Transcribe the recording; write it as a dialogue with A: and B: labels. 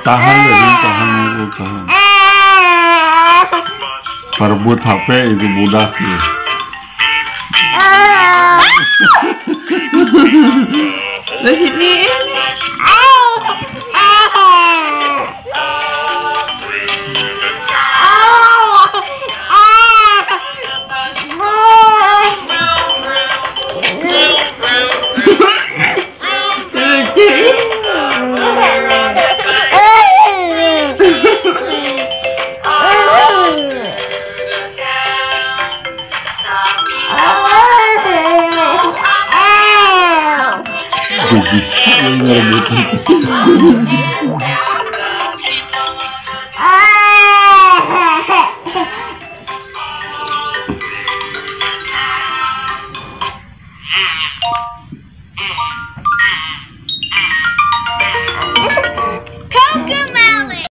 A: Tahan dari tahan. Perebut HP itu budak ya.
B: Di sini.
A: Bisa ngerebutin.